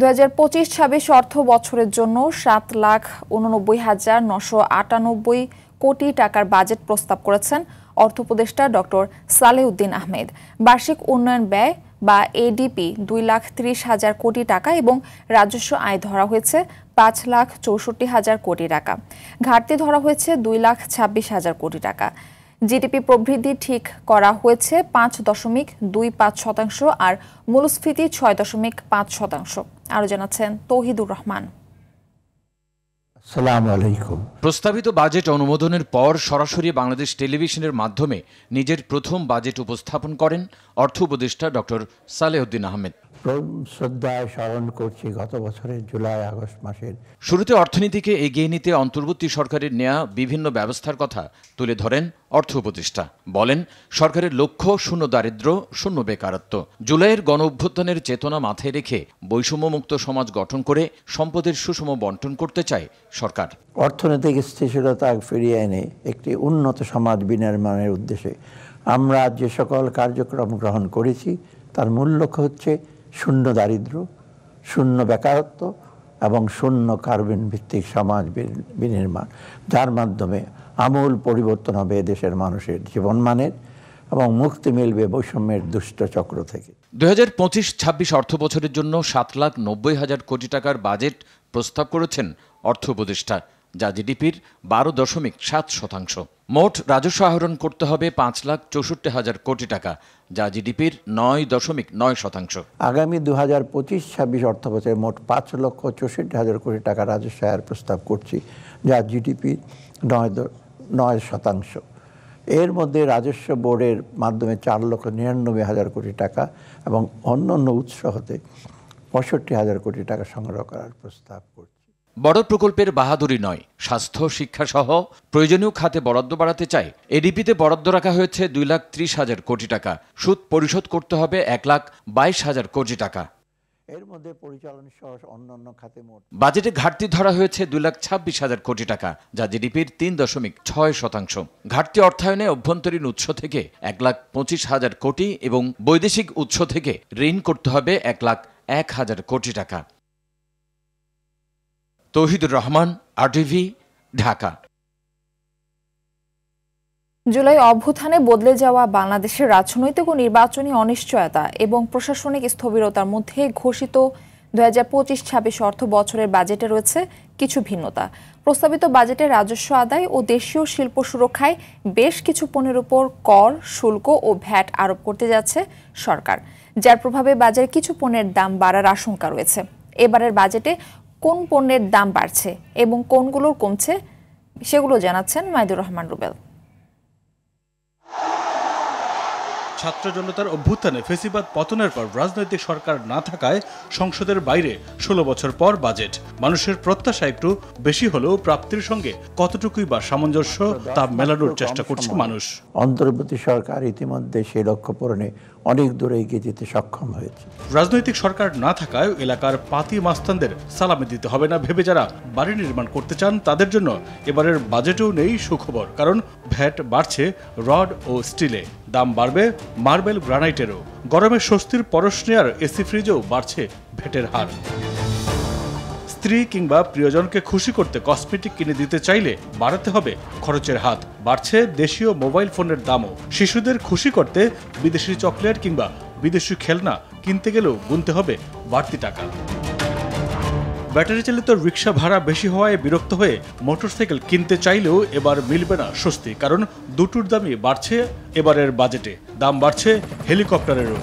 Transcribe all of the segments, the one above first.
2025-26 অর্থ বছরের জন্য 7,89,998 কোটি টাকার বাজেট প্রস্তাব করেছেন অর্থ উপদেষ্টা ডক্টর সালেউদ্দিন আহমেদ। বার্ষিক উন্নয়ন ব্যয় বা এডিপি 2,30,000 কোটি টাকা এবং রাজস্ব আয় ধরা হয়েছে 5,64,000 কোটি টাকা। ঘাটতি ধরা হয়েছে 2,26,000 কোটি টাকা। জিডিপি প্রবৃদ্ধি ঠিক করা হয়েছে 5.25% আর মূল্যস্ফীতি 6.5%। আরো জানাচ্ছেন তৌহিদুর রহমান। আসসালামু আলাইকুম। প্রস্তাবিত বাজেট অনুমোদনের পর সরাসরি বাংলাদেশ টেলিভিশনের মাধ্যমে নিজের প্রথম বাজেট উপস্থাপন করেন অর্থ উপদেষ্টা ডক্টর সালেউদ্দিন আহমেদ। শ্রদ্ধায় স্মরণ করছি গত বছরের জুলাই আগস্ট মাসের শুরুতে অর্থনীতিকে এগিয়ে নিতে অন্তর্বর্তী সরকারের নেয়া বিভিন্ন ব্যবস্থার কথা তুলে ধরেন অর্থ উপদেষ্টা। বলেন, সরকারের লক্ষ্য শূন্য দারিদ্র্য, শূন্য বেকারত্ব। জুলাইয়ের গণ অভ্যুত্থানের চেতনা মাথায় রেখে বৈষম্যমুক্ত সমাজ গঠন করে সম্পদের সুষম বন্টন করতে চায় সরকার। অর্থনৈতিক স্থিতিশীলতা ফিরিয়ে এনে একটি উন্নত সমাজ বিনির্মাণের উদ্দেশ্যে আমরা যে সকল কার্যক্রম গ্রহণ করেছি তার মূল লক্ষ্য হচ্ছে শূন্য দারিদ্র্য, শূন্য বেকারত্ব এবং শূন্য কার্বন ভিত্তিক সমাজ বিনির্মাণ, যার মাধ্যমে আমূল পরিবর্তন হবে দেশের মানুষের জীবনমানের এবং মুক্তি মিলবে বৈষম্যের দুষ্ট চক্র থেকে। 2025-26 অর্থ বছরের জন্য 7,90,000 কোটি টাকার বাজেট প্রস্তাব করেছেন অর্থ উপদেষ্টা, যা জিডিপির 12.7%। মোট রাজস্ব আহরণ করতে হবে 5,64,000 কোটি টাকা, যা জিডিপির 9.9%। আগামী 2025-26 অর্থ বছরে মোট 5,64,000 কোটি টাকা রাজস্ব আয়ের প্রস্তাব করছি, যা জিডিপির 9%। এর মধ্যে রাজস্ব বোর্ডের মাধ্যমে 4,99,000 কোটি টাকা এবং অন্যান্য উৎস হতে 65,000 কোটি টাকা সংগ্রহ করার প্রস্তাব করছি। বড় প্রকল্পের বাহাদুরি নয়, স্বাস্থ্য, শিক্ষা সহ প্রয়োজনীয় খাতে বরাদ্দ বাড়াতে চায়। এডিপিতে বরাদ্দ রাখা হয়েছে 2,30,000 কোটি টাকা। সুদ পরিশোধ করতে হবে 1,22,000 কোটি টাকা। এর মধ্যে পরিচালন সহ অন্যান্য খাতে মোট বাজেটে ঘাটতি ধরা হয়েছে 2,26,000 কোটি টাকা, যা জিডিপির 3.6%। ঘাটতি অর্থায়নে অভ্যন্তরীণ উৎস থেকে 1,25,000 কোটি এবং বৈদেশিক উৎস থেকে ঋণ করতে হবে 1,01,000 কোটি টাকা। তৌহিদুর রহমান, RTV, ঢাকা। জুলাই অভ্যুত্থানে বদলে যাওয়া বাংলাদেশের রাজনৈতিক ও নির্বাচনী অনিশ্চয়তা এবং প্রশাসনিক স্থবিরতার মধ্যে ঘোষিত 2025-26 অর্থ বছরের বাজেটে রয়েছে কিছু ভিন্নতা। প্রস্তাবিত বাজেটে রাজস্ব আদায় ও দেশীয় শিল্প সুরক্ষায় বেশ কিছু পণ্যের উপর কর, শুল্ক ও ভ্যাট আরোপ করতে যাচ্ছে সরকার, যার প্রভাবে বাজারে কিছু পণ্যের দাম বাড়ার আশঙ্কা রয়েছে। এবারের বাজেটে কোন পণ্যের দাম বাড়ছে এবং কোনগুলোর কমছে সেগুলো জানাচ্ছেন মাইদুর রহমান রুবেল। ছাত্র জনতার অভ্যুত্থানে ফেসিবাদ পতনের পর রাজনৈতিক সরকার না থাকায় সংসদের বাইরে 16 বছর পর বাজেট। মানুষের প্রত্যাশা একটু বেশি হলেও প্রাপ্তির সঙ্গে কতটুকুই বা সামঞ্জস্য তা মেলানোর চেষ্টা করছে মানুষ। অন্তর্বর্তী সরকার ইতিমধ্যে সেই লক্ষ্য পূরণে অনেক দূরে এগিয়ে যেতে সক্ষম হয়েছে। রাজনৈতিক সরকার না থাকায় এলাকার পাতি মাস্তানদের সালামি দিতে হবে না ভেবে যারা বাড়ি নির্মাণ করতে চান তাদের জন্য এবারের বাজেটেও নেই সুখবর, কারণ ভ্যাট বাড়ছে রড ও স্টিলে, দাম বাড়বে মার্বেল গ্রানাইটেরও। গরমে স্বস্তির পরশ নেয়ার এসি ফ্রিজেও বাড়ছে ভ্যাটের হার। স্ত্রী কিংবা প্রিয়জনকে খুশি করতে কসমেটিক কিনে দিতে চাইলে বাড়াতে হবে খরচের হাত। বাড়ছে দেশীয় মোবাইল ফোনের দামও। শিশুদের খুশি করতে বিদেশি চকলেট কিংবা বিদেশি খেলনা কিনতে গেলেও গুনতে হবে বাড়তি টাকা। ব্যাটারি চালিত রিক্সা ভাড়া বেশি হওয়ায় বিরক্ত হয়ে মোটরসাইকেল কিনতে চাইলেও এবার মিলবে না স্বস্তি, কারণ দুটোর দামই বাড়ছে এবারের বাজেটে। দাম বাড়ছে হেলিকপ্টারেরও।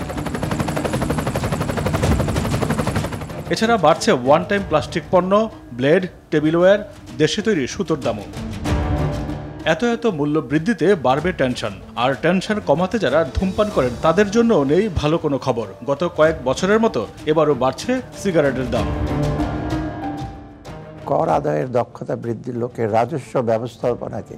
এছাড়া বাড়ছে ওয়ান টাইম প্লাস্টিক পণ্য, ব্লেড, টেবিলওয়্যার, দেশে তৈরি সুতোর দামও। এত মূল্য বৃদ্ধিতে বাড়বে টেনশন, আর টেনশন কমাতে যারা ধূমপান করেন তাদের জন্য নেই ভালো কোনো খবর। গত কয়েক বছরের মতো এবারও বাড়ছে সিগারেটের দাম। কর আদায়ের দক্ষতা বৃদ্ধির লক্ষ্যে রাজস্ব ব্যবস্থাপনাকে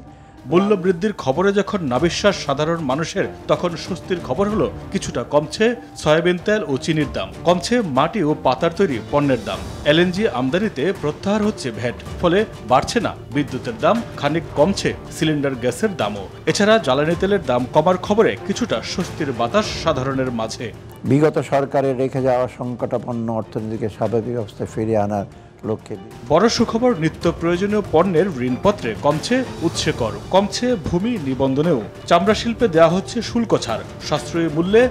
মূল্য বৃদ্ধির খবরে যখন নাবিশ্বাস সাধারণ মানুষের, তখন স্বস্তির খবর হলো কিছুটা কমছে সয়াবিন তেল ও চিনির দাম, কমছে মাটি ও পাতার তৈরি পণ্যের দাম। এলএনজি আমদানিতে প্রত্যাহার হচ্ছে ভ্যাট, ফলে বাড়ছে না বিদ্যুতের দাম, খানিক কমছে সিলিন্ডার গ্যাসের দামও। এছাড়া জ্বালানি তেলের দাম কমার খবরে কিছুটা স্বস্তির বাতাস সাধারণের মাঝে। বিগত সরকারের রেখে যাওয়া সংকটাপন্ন অর্থনীতিকে স্বাভাবিক অবস্থায় ফিরিয়ে আনার লক্ষ্যে। বড় সুখবর, নিত্য প্রয়োজনীয় পণ্যের ঋণপত্রে কমছে উৎসে কর, কমছে ভূমি নিবন্ধনেও। চামড়া শিল্পে দেওয়া হচ্ছে শুল্ক ছাড়, সাশ্রয়ী মূল্যে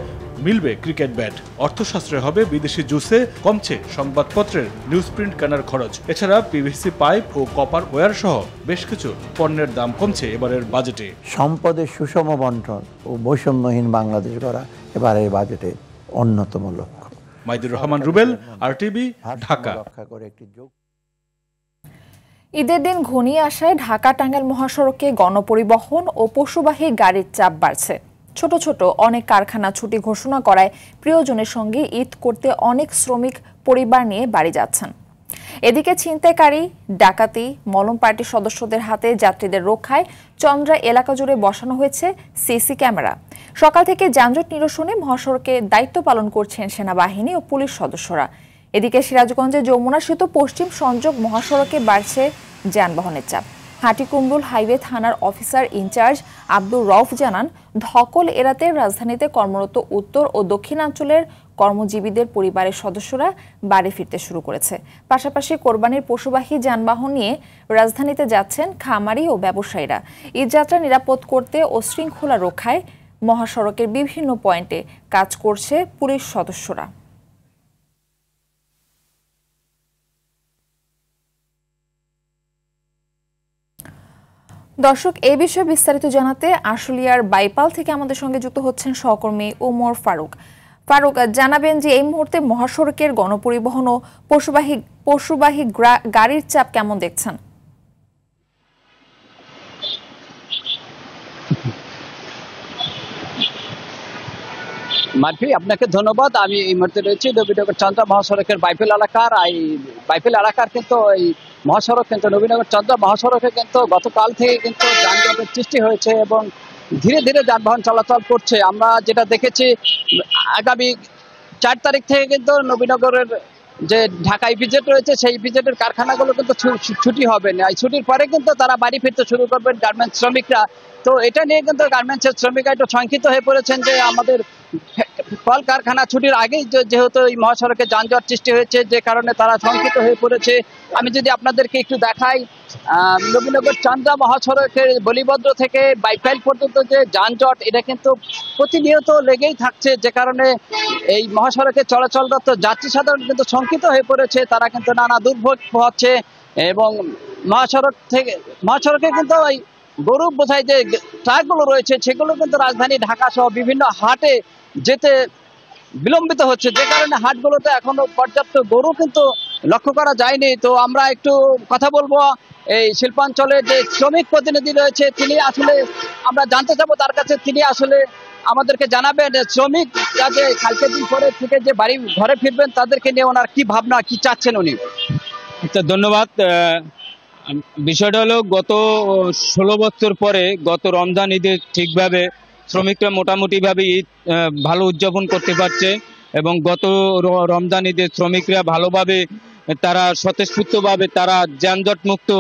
মিলবে ক্রিকেট ব্যাট, অর্থশাস্ত্রে হবে বিদেশি জুসে, কমছে সংবাদপত্রের নিউজ প্রিন্ট কেনার খরচ। এছাড়া পিভিসি পাইপ ও কপার ওয়্যার সহ বেশ কিছু পণ্যের দাম কমছে এবারের বাজেটে। সম্পদের সুষম বন্টন ও বৈষম্যহীন বাংলাদেশ গড়া এবারের বাজেটে অন্যতম লক্ষ্য। মাইদুর রহমান রুবেল, আরটিভি, ঢাকা। ঈদের দিন ঘনিয়ে আসায় ঢাকা টাঙ্গাইল মহাসড়কে গণপরিবহন ও পশুবাহী গাড়ির চাপ বাড়ছে। ছোট ছোট অনেক কারখানা ছুটি ঘোষণা করায় প্রিয়জনের সঙ্গে ঈদ করতে অনেক শ্রমিক পরিবার নিয়ে বাড়ি যাচ্ছেন। এদিকে ছিনতাইকারী, ডাকাতি, মলম পার্টির সদস্যদের হাতে যাত্রীদের রক্ষায় চন্দ্রা এলাকা জুড়ে বসানো হয়েছে সিসি ক্যামেরা। সকাল থেকে যানজট নিরসনে মহাসড়কে দায়িত্ব পালন করছেন সেনাবাহিনী ও পুলিশ সদস্যরা। এদিকে সিরাজগঞ্জে যমুনা সেতু পশ্চিম সংযোগ মহাসড়কে বাড়ছে যানবাহনের চাপ। হাটিকুমরুল হাইওয়ে থানার অফিসার ইনচার্জ আব্দুর রউফ জানান, ধকল এড়াতে রাজধানীতে কর্মরত উত্তর ও দক্ষিণাঞ্চলের কর্মজীবীদের পরিবারের সদস্যরা বাড়ি ফিরতে শুরু করেছে। পাশাপাশি কোরবানির পশুবাহী যানবাহন নিয়ে রাজধানীতে যাচ্ছেন খামারি ও ব্যবসায়ীরা। ঈদযাত্রা নিরাপদ করতে ও শৃঙ্খলা রক্ষায় মহাসড়কের বিভিন্ন পয়েন্টে কাজ করছে পুলিশ সদস্যরা। দর্শক, এই বিষয়ে বিস্তারিত জানাতে আশুলিয়ার বাইপাল থেকে আমাদের সঙ্গে যুক্ত হচ্ছেন সহকর্মী ওমর ফারুক। ফারুক, জানাবেন যে এই মুহূর্তে মহাসড়কের গণপরিবহন ও পশুবাহী গাড়ির চাপ কেমন দেখছেন? মার্ফি, আপনাকে ধন্যবাদ। আমি এই মুহূর্তে রয়েছি নবীনগর চন্দ্রা মহাসড়কের বাইপাল এলাকার। এই বাইপাল এলাকার কিন্তু এই মহাসড়ক কিন্তু নবীনগর চন্দ্রা মহাসড়কে কিন্তু গতকাল থেকে কিন্তু যানজটের সৃষ্টি হয়েছে এবং ধীরে ধীরে যানবাহন চলাচল করছে। আমরা যেটা দেখেছি, আগামী 4 তারিখ থেকে কিন্তু নবীনগরের যে ঢাকা ইপিজেড রয়েছে সেই ইপিজেডের কারখানাগুলো কিন্তু ছুটি হবে না। এই ছুটির পরে কিন্তু তারা বাড়ি ফিরতে শুরু করবেন গার্মেন্টস শ্রমিকরা। তো এটা নিয়ে কিন্তু গার্মেন্টসের শ্রমিকরা একটু শঙ্কিত হয়ে পড়েছেন যে আমাদের কল কারখানা ছুটির আগেই যেহেতু এই মহাসড়কে যানজট সৃষ্টি হয়েছে, যে কারণে তারা শঙ্কিত হয়ে পড়েছে। আমি যদি আপনাদেরকে একটু দেখাই, নবীনগর চন্দ্রা মহাসড়কের বলিভদ্র থেকে বাইপাইল পর্যন্ত যে যানজট, এটা কিন্তু প্রতিনিয়ত লেগেই থাকছে, যে কারণে এই মহাসড়কে চলাচলরত যাত্রী সাধারণ কিন্তু শঙ্কিত হয়ে পড়েছে। তারা কিন্তু নানা দুর্ভোগ পোহাচ্ছে এবং মহাসড়কে কিন্তু ওই গরু বোঝাই যে ট্রাকগুলো রয়েছে সেগুলো কিন্তু রাজধানী ঢাকা সহ বিভিন্ন হাটে যেতে বিলম্বিত হচ্ছে, যে কারণে হাটগুলোতে এখনো পর্যাপ্ত গরু কিন্তু লক্ষ্য করা যায়নি। তো আমরা একটু কথা বলবো এই শিল্পাঞ্চলের যে শ্রমিক প্রতিনিধি রয়েছে, তিনি আসলে আমরা জানতে চাবো তার কাছে, তিনি আসলে আমাদেরকে জানাবেন শ্রমিক যে কালকে দিন পরে থেকে যে বাড়ি ঘরে ফিরবেন তাদেরকে নিয়ে ওনার কি ভাবনা, কি চাচ্ছেন উনি। আচ্ছা, ধন্যবাদ। বিষয়টা হলো, গত 16 বছর পরে গত রমজান ঈদে ঠিকভাবে শ্রমিকরা মোটামুটিভাবে ঈদ ভালো উদযাপন করতে পারছে এবং গত রমজান ঈদে শ্রমিকরা ভালোভাবে, তারা স্বতঃস্ফূর্তভাবে, তারা যানজট মুক্ত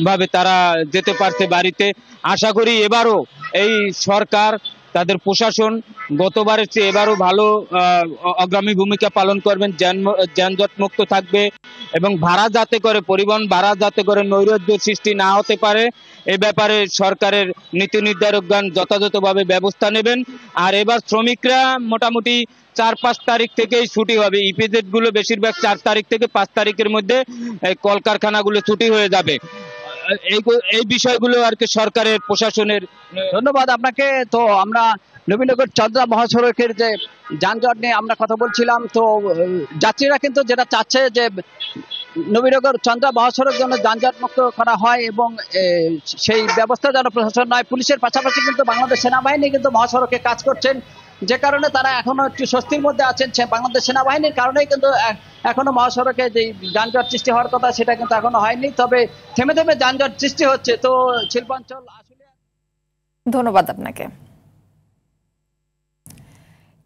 ভাবে তারা যেতে পারছে বাড়িতে। আশা করি এবারও এই সরকার, তাদের প্রশাসন গতবারের চেয়ে এবারও ভালো অগ্রণী ভূমিকা পালন করবেন, যানজট মুক্ত থাকবে এবং ভাড়া যাতে করে, পরিবহন ভাড়া যাতে করে নৈরাজ্য সৃষ্টি না হতে পারে, এ ব্যাপারে সরকারের নীতি নির্ধারকগণ যথাযথভাবে ব্যবস্থা নেবেন। আর এবার শ্রমিকরা মোটামুটি 4-5 তারিখ থেকেই ছুটি হবে। ইপিজেড গুলো বেশিরভাগ 4 তারিখ থেকে 5 তারিখের মধ্যে কলকারখানাগুলো ছুটি হয়ে যাবে। এই বিষয়গুলো আর কি সরকারের, প্রশাসনের। ধন্যবাদ আপনাকে। তো আমরা নবীনগর চন্দ্রা মহাসড়কের যে যানজট নিয়ে আমরা কথা বলছিলাম। তো যাত্রীরা কিন্তু যেটা চাচ্ছে যে নবীনগর চন্দ্রা মহাসড়ক যেন যানজট মুক্ত করা হয় এবং সেই ব্যবস্থা যেন প্রশাসন নয়, পুলিশের পাশাপাশি কিন্তু বাংলাদেশ সেনাবাহিনী কিন্তু মহাসড়কে কাজ করছেন, যে কারণে তারা এখনো একটু স্বস্তির মধ্যে আছেন। বাংলাদেশ সেনাবাহিনীর কারণেই কিন্তু এখনো মহাসড়কে যে যানজট সৃষ্টি হওয়ার কথা সেটা কিন্তু এখনো হয়নি, তবে থেমে থেমে যানজট সৃষ্টি হচ্ছে। তো শিল্পাঞ্চল আসলে। ধন্যবাদ আপনাকে।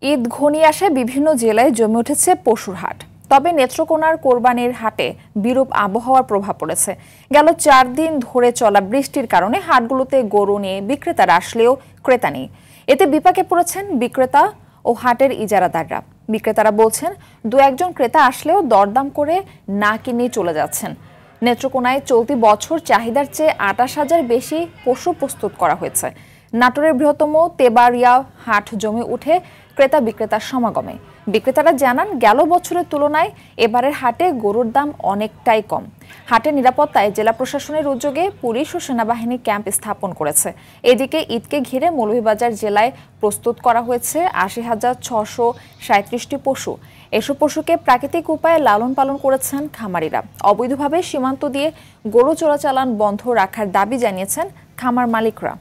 ঈদ ঘনিয়ে আসায় বিভিন্ন জেলায় জমে উঠেছে পশুর হাট। তবে নেত্রকোনার কোরবানির হাটে বিরূপ আবহাওয়ার প্রভাব পড়েছে। গেল 4 দিন ধরে চলা বৃষ্টির কারণে হাটগুলোতে গরু নিয়ে বিক্রেতারা আসলেও ক্রেতা নেই। এতে বিপাকে পড়েছেন বিক্রেতা ও হাটের ইজারাদাররা। বিক্রেতারা বলছেন দু একজন ক্রেতা আসলেও দরদাম করে না কিনে চলে যাচ্ছেন। নেত্রকোনায় চলতি বছর চাহিদার চেয়ে ২৮,০০০ বেশি পশু প্রস্তুত করা হয়েছে। নাটোরের বৃহত্তম তেবাড়িয়া হাট জমে উঠে ক্রেতা বিক্রেতার সমাগমে। বিক্রেতারা জানান গেল বছরের তুলনায় এবারের হাটে গরুর দাম অনেকটাই কম। হাটের নিরাপত্তায় জেলা প্রশাসনের উদ্যোগে পুলিশ ও সেনাবাহিনী ক্যাম্প স্থাপন করেছে। এদিকে ঈদকে ঘিরে মৌলভীবাজার জেলায় প্রস্তুত করা হয়েছে ৮০,৬৩৭টি পশু। এসব পশুকে প্রাকৃতিক উপায়ে লালন পালন করেছেন খামারিরা। অবৈধভাবে সীমান্ত দিয়ে গরু চোরাচালান বন্ধ রাখার দাবি জানিয়েছেন খামার মালিকরা।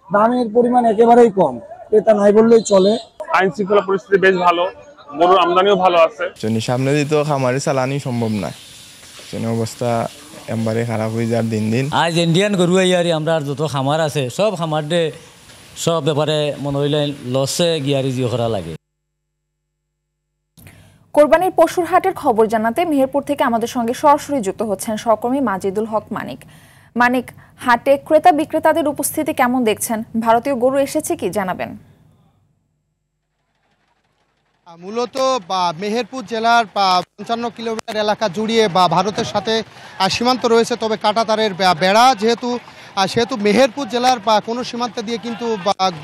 দামের পরিমাণ একেবারেই কম, ক্রেতা নাই বললেই চলে। আইন শৃঙ্খলা পরিস্থিতি বেশ ভালো, গরুর আমদানিও ভালো আছে। সামনে দিতে খামারে চালানি সম্ভব না, অবস্থা একবারে খারাপ হয়ে যায় দিন দিন। আজ ইন্ডিয়ান গরু ইয়ারি আমরা যত খামার আছে সব খামার দে সব ব্যাপারে মনে হইলে লসে গিয়ারি জিও করা লাগে। কোরবানির পশুর হাটের খবর জানাতে মেহেরপুর থেকে আমাদের সঙ্গে সরাসরি যুক্ত হচ্ছেন সহকর্মী মাজিদুল হক মানিক। মানিক, হাটে ক্রেতা বিক্রেতাদের উপস্থিতি কেমন দেখছেন? ভারতীয় গরু এসেছে কি জানাবেন? মূলত মেহেরপুর জেলার ৫৫ কিলোমিটার এলাকা জুড়িয়ে ভারতের সাথে সীমান্ত রয়েছে, তবে কাঁটাতারের বেড়া সেহেতু মেহেরপুর জেলার কোনো সীমান্ত দিয়ে কিন্তু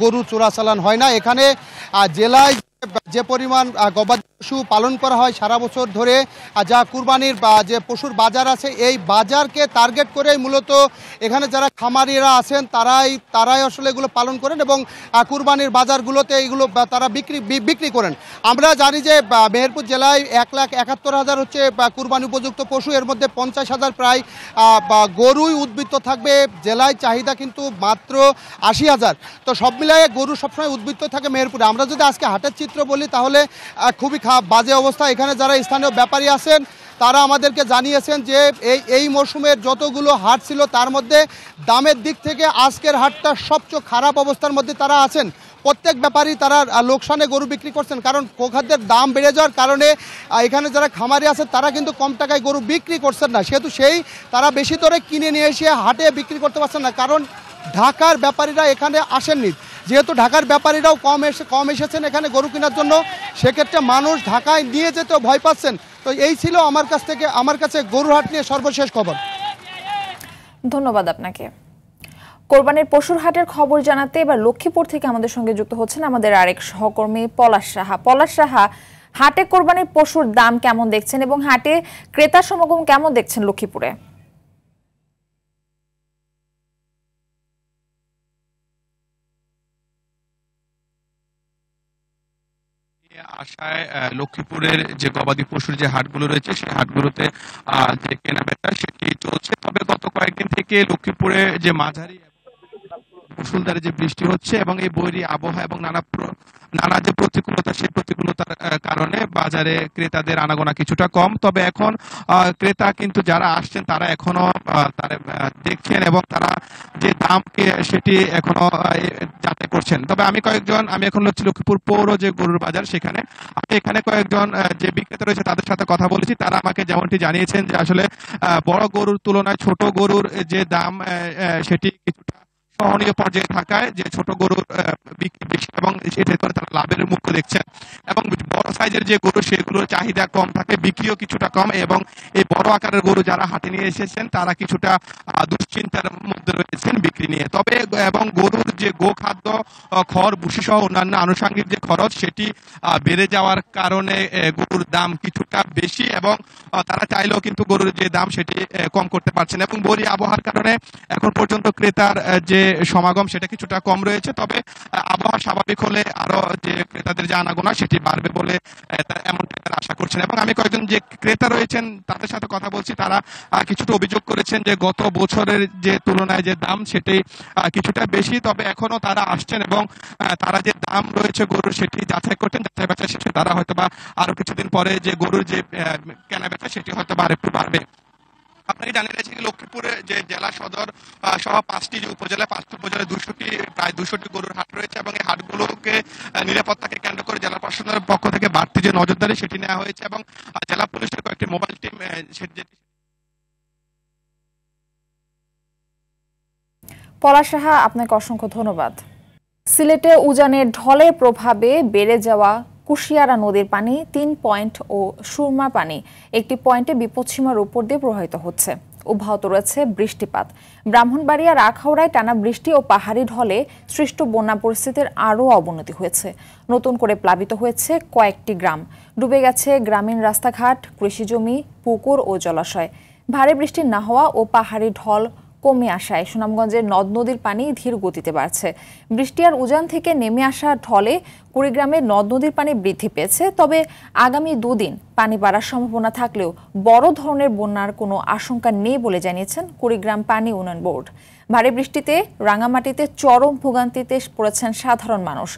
গরু চোরাচালান হয় না। এখানে জেলায় যে পরিমাণ গবাদি পশু পালন করা হয় সারা বছর ধরে, যা কুরবানির যে পশুর বাজার আছে এই বাজারকে টার্গেট করে মূলত এখানে যারা খামারিরা আছেন তারাই আসলে এগুলো পালন করেন এবং কুরবানির বাজারগুলোতে এগুলো তারা বিক্রি করেন। আমরা জানি যে মেহেরপুর জেলায় ১,৭১,০০০ হচ্ছে কুরবানি উপযুক্ত পশু, এর মধ্যে ৫০,০০০ প্রায় গরুই উদ্বৃত্ত থাকবে। জেলায় চাহিদা কিন্তু মাত্র ৮০,০০০। তো সব মিলিয়ে গরু সবসময় উদ্বৃত্ত থাকে মেহেরপুরে। আমরা যদি আজকে হাটের চিত্র বলি তাহলে খুবই বাজে অবস্থা। এখানে যারা স্থানীয় ব্যাপারী আছেন তারা আমাদেরকে জানিয়েছেন যে এই মৌসুমের যতগুলো হাট ছিল তার মধ্যে দামের দিক থেকে আজকের হাটটা সবচেয়ে খারাপ অবস্থার মধ্যে তারা আছেন। প্রত্যেক ব্যাপারী তারা লোকসানে গরু বিক্রি করছেন, কারণ গোখাদ্যের দাম বেড়ে যাওয়ার কারণে এখানে যারা খামারি আছে তারা কিন্তু কম টাকায় গরু বিক্রি করছেন না, সেহেতু তারা বেশি দরে কিনে নিয়ে এসে হাটে বিক্রি করতে পারছেন না, কারণ ঢাকার ব্যাপারীরা এখানে আসেননি। যেহেতু ঢাকার ব্যাপারীরাও কম এসেছেন এখানে গরু কেনার জন্য, সেক্ষেত্রে মানুষ ঢাকায় নিয়ে যেতেও ভয় পাচ্ছেন। তো এই ছিল আমার কাছে গরুর হাট নিয়ে সর্বশেষ খবর। ধন্যবাদ আপনাকে। কোরবানির পশুর হাটের খবর জানাতে এবার লক্ষ্মীপুর থেকে আমাদের সঙ্গে যুক্ত হচ্ছেন আমাদের আরেক সহকর্মী পলাশ সাহা। পলাশ সাহা, হাটে কোরবানির পশুর দাম কেমন দেখছেন এবং হাটে ক্রেতার সমাগম কেমন দেখছেন লক্ষ্মীপুরে? আশায় লক্ষ্মীপুরের যে গবাদি পশুর যে হাটগুলো রয়েছে সেই হাটগুলোতে যে কেনাবেচা সেটি চলছে। তবে গত কয়েকদিন থেকে লক্ষ্মীপুরে যে মাঝারি মুষলধারে যে বৃষ্টি হচ্ছে এবং এই বৈরী আবহাওয়া এবং নানা যে প্রতিকূলতা সেই প্রতিকূলতার কারণে বাজারে ক্রেতাদের আনাগোনা কিছুটা কম। তবে এখন ক্রেতা কিন্তু যারা আসছেন তারা এখনো তারা দেখছেন এবং তারা যে দামকে সেটি এখনো যাচাই করছেন। তবে আমি এখন হচ্ছে লক্ষ্মীপুর পৌর যে গরুর বাজার, এখানে কয়েকজন যে বিক্রেতা রয়েছে তাদের সাথে কথা বলেছি। তারা আমাকে যেমনটি জানিয়েছেন যে আসলে বড় গরুর তুলনায় ছোট গরুর যে দাম সেটি কিছুটা সহনীয় পর্যায়ে থাকায় যে ছোট গরুর বিক্রি বেশি এবং সেটা করে তারা লাভের মুখ দেখছেন, এবং বড় সাইজের যে গরু সেগুলোর চাহিদা কম থাকে, বিক্রিও কিছুটা কম, এবং এই বড় আকারের গরু যারা হাটে নিয়ে এসেছেন তারা কিছুটা দুশ্চিন্তার মধ্যে রয়েছেন বিক্রি নিয়ে। তবে এবং গরুর যে গোখাদ্য খড় ভুসি সহ অন্যান্য আনুষঙ্গিক যে খরচ সেটি বেড়ে যাওয়ার কারণে গরুর দাম কিছুটা বেশি, এবং তারা চাইলেও কিন্তু গরুর যে দাম সেটি কম করতে পারছেন। এবং বৈরী আবহাওয়ার কারণে এখন পর্যন্ত ক্রেতার যে সমাগম সেটা কিছুটা কম রয়েছে। তবে আবহাওয়া স্বাভাবিক হলে আরো যে ক্রেতাদের যে আনাগোনা সেটি বাড়বে বলে এমনটা আশা করছেন। এবং আমি কয়েকজন যে ক্রেতা রয়েছেন তাদের সাথে কথা বলছি, তারা কিছুটা অভিযোগ করেছেন যে গত বছরের যে তুলনায় যে দাম সেটি কিছুটা বেশি। তবে এখনো তারা আসছেন এবং তারা যে দাম রয়েছে গরুর সেটি যাচাই করছেন। যাচাই বাছাই শেষে তারা হয়তো বা আরো কিছুদিন পরে যে গরুর যে কেনাবেচা সেটি হয়তো বা আরেকটু বাড়বে। আপনাকে জানিয়ে দিয়েছি যে লক্ষ্মীপুরে যে জেলা সদর সহ 5টি যে উপজেলায় 5টি উপজেলায় প্রায় 200টি গরুর হাট রয়েছে, এবং এই হাটগুলোকে নিরাপত্তাকে কেন্দ্র করে জেলা প্রশাসনের পক্ষ থেকে বাড়তি যে নজরদারি সেটি নেওয়া হয়েছে, এবং জেলা পুলিশের কয়েকটি মোবাইল টিম পলাশ সাহা, আপনাকে অসংখ্য ধন্যবাদ। সিলেটে উজানের ঢলের প্রভাবে বেড়ে যাওয়া কুশিয়ারা নদীর পানি 3 পয়েন্ট ও সুরমা পানি একটি পয়েন্টে বিপদসীমার উপর দিয়ে প্রবাহিত হচ্ছে। অব্যাহত রয়েছে বৃষ্টিপাত। ব্রাহ্মণবাড়িয়ার আখাউড়ায় টানা বৃষ্টি ও পাহাড়ি ঢলে সৃষ্ট বন্যা পরিস্থিতির আরও অবনতি হয়েছে। নতুন করে প্লাবিত হয়েছে কয়েকটি গ্রাম, ডুবে গেছে গ্রামীণ রাস্তাঘাট, কৃষিজমি, পুকুর ও জলাশয়। ভারী বৃষ্টি না হওয়া ও পাহাড়ি ঢল কমে আসায় সুনামগঞ্জের নদ নদীর পানি ধীর গতিতে বাড়ছে। বৃষ্টি আর উজান থেকে নেমে আসা ঢলে কুড়িগ্রামের নদ নদীর পানি বৃদ্ধি পেয়েছে। তবে আগামী দুদিন পানি বাড়ার সম্ভাবনা থাকলেও বড় ধরনের বন্যার কোনো আশঙ্কা নেই বলে জানিয়েছেন কুড়িগ্রাম পানি উন্নয়ন বোর্ড। ভারী বৃষ্টিতে রাঙামাটিতে চরম ভোগান্তিতে পড়েছেন সাধারণ মানুষ।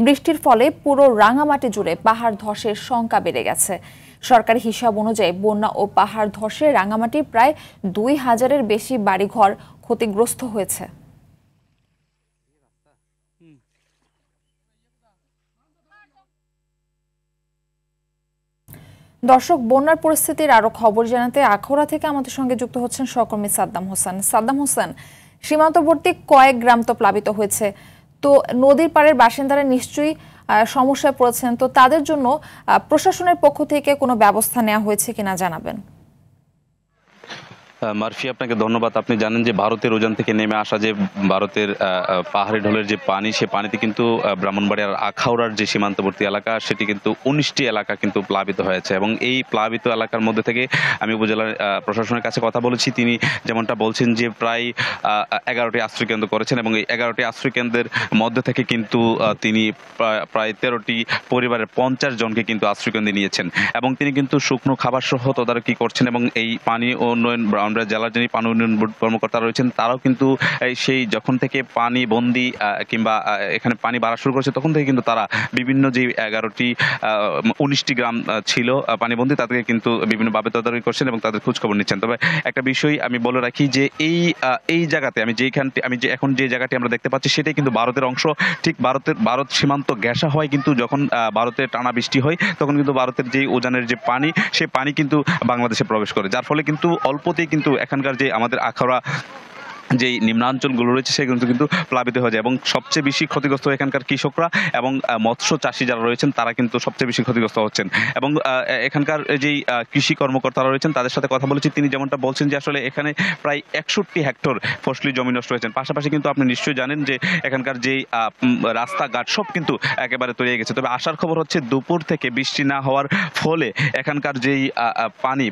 বৃষ্টির ফলে পুরো রাঙামাটি জুড়ে পাহাড় ধসের শঙ্কা বেড়ে গেছে। সরকারি হিসাব অনুযায়ী বন্যা ও পাহাড় ধসে রাঙামাটির প্রায় 2000-এর বেশি বাড়িঘর ক্ষতিগ্রস্ত হয়েছে। দর্শক, বন্যার পরিস্থিতির আরো খবর জানাতে আখাউড়া থেকে আমাদের সঙ্গে যুক্ত হচ্ছেন সহকর্মী সাদ্দাম হোসেন। সাদ্দাম হোসেন, সীমান্তবর্তী কয়েক গ্রাম তো প্লাবিত হয়েছে, তো নদীর পাড়ের বাসিন্দারা নিশ্চয়ই সমস্যায় পড়েছেন, তো তাদের জন্য প্রশাসনের পক্ষ থেকে কোনো ব্যবস্থা নেওয়া হয়েছে কিনা জানাবেন। মারফি, আপনাকে ধন্যবাদ। আপনি জানেন যে ভারতের উজান থেকে নেমে আসা যে ভারতের পাহাড়ি ঢলের যে পানি, সে পানিতে কিন্তু ব্রাহ্মণবাড়িয়ার আখাউড়ার যে সীমান্তবর্তী এলাকা, সেটি কিন্তু 19টি এলাকা কিন্তু প্লাবিত হয়েছে। এবং এই প্লাবিত এলাকার মধ্যে থেকে আমি উপজেলার প্রশাসনের কাছে কথা বলেছি। তিনি যেমনটা বলছেন যে প্রায় 11টি আশ্রয় কেন্দ্র করেছেন এবং এই 11টি আশ্রয় কেন্দ্রের মধ্যে থেকে কিন্তু তিনি প্রায় 13টি পরিবারের 50 জনকে কিন্তু আশ্রয় কেন্দ্রে নিয়েছেন এবং তিনি কিন্তু শুকনো খাবার সহ তদারকি করছেন। এবং এই পানি উন্নয়ন জেলার যিনি পানি উন্নয়ন বোর্ড কর্মকর্তা রয়েছেন, তারাও কিন্তু সেই যখন থেকে পানি বন্দি কিংবা এখানে পানি বাড়া শুরু করেছে তখন থেকে কিন্তু তারা বিভিন্ন যে 19টি গ্রাম ছিল পানিবন্দী, তাদেরকে কিন্তু বিভিন্নভাবে তদারকি করছেন এবং তাদের খোঁজখবর নিচ্ছেন। তবে একটা বিষয় আমি বলে রাখি যে এই জায়গাতে আমি এখন যে জায়গাটি আমরা দেখতে পাচ্ছি, সেটাই কিন্তু ভারতের অংশ। ঠিক ভারত সীমান্ত ঘেঁষা হয়, কিন্তু যখন ভারতের টানা বৃষ্টি হয় তখন কিন্তু ভারতের যে উজানের যে পানি, সেই পানি কিন্তু বাংলাদেশে প্রবেশ করে, যার ফলে কিন্তু অল্পতেই কিন্তু এখানকার যে আমাদের আখাউড়া যে নিম্নাঞ্চলগুলো রয়েছে সেগুলো কিন্তু প্লাবিত হয়ে যায় এবং সবচেয়ে বেশি ক্ষতিগ্রস্ত এখানকার কৃষকরা এবং মৎস্য চাষী যারা রয়েছেন, তারা কিন্তু সবচেয়ে বেশি ক্ষতিগ্রস্ত হচ্ছেন। এবং এখানকার যেই কৃষি কর্মকর্তারা রয়েছেন তাদের সাথে কথা বলেছি, তিনি যেমনটা বলছেন যে আসলে এখানে প্রায় 61 হেক্টর ফসলি জমি নষ্ট হয়েছেন। পাশাপাশি কিন্তু আপনি নিশ্চয়ই জানেন যে এখানকার যেই রাস্তাঘাট সব কিন্তু একেবারে তলিয়ে গেছে। তবে আসার খবর হচ্ছে দুপুর থেকে বৃষ্টি না হওয়ার ফলে এখানকার যেই